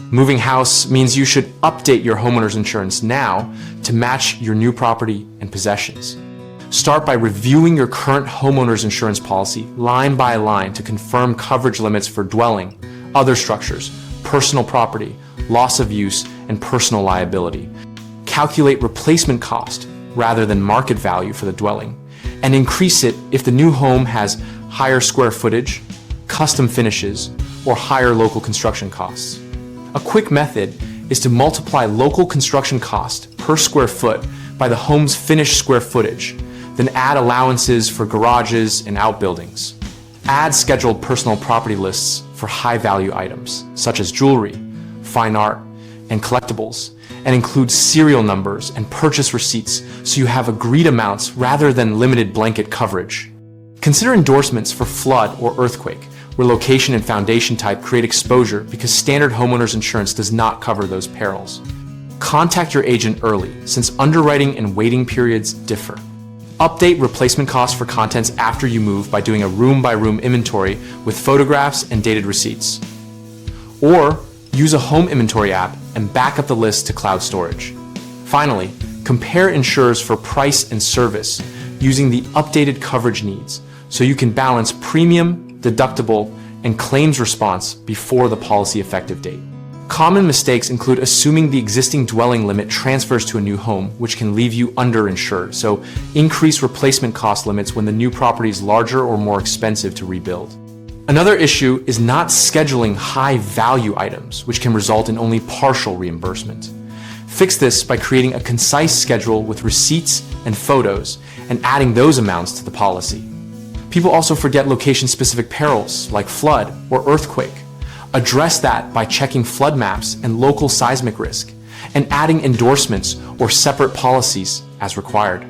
Moving house means you should update your homeowner's insurance now to match your new property and possessions. Start by reviewing your current homeowner's insurance policy line by line to confirm coverage limits for dwelling, other structures, personal property, loss of use, and personal liability. Calculate replacement cost rather than market value for the dwelling, and increase it if the new home has higher square footage, custom finishes, or higher local construction costs. A quick method is to multiply local construction cost per square foot by the home's finished square footage, then add allowances for garages and outbuildings. Add scheduled personal property lists for high-value items, such as jewelry, fine art, and collectibles, and include serial numbers and purchase receipts so you have agreed amounts rather than limited blanket coverage. Consider endorsements for flood or earthquake, where location and foundation type create exposure because standard homeowners insurance does not cover those perils. Contact your agent early, since underwriting and waiting periods differ. Update replacement costs for contents after you move by doing a room-by-room inventory with photographs and dated receipts. Or use a home inventory app and back up the list to cloud storage. Finally, compare insurers for price and service using the updated coverage needs so you can balance premium, deductible, and claims response before the policy effective date. Common mistakes include assuming the existing dwelling limit transfers to a new home, which can leave you underinsured, so increase replacement cost limits when the new property is larger or more expensive to rebuild. Another issue is not scheduling high-value items, which can result in only partial reimbursement. Fix this by creating a concise schedule with receipts and photos and adding those amounts to the policy. People also forget location-specific perils like flood or earthquake. Address that by checking flood maps and local seismic risk and adding endorsements or separate policies as required.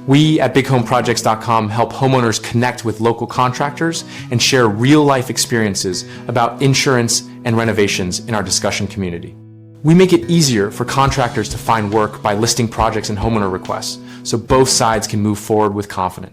We at bighomeprojects.com help homeowners connect with local contractors and share real-life experiences about insurance and renovations in our discussion community. We make it easier for contractors to find work by listing projects and homeowner requests, so both sides can move forward with confidence.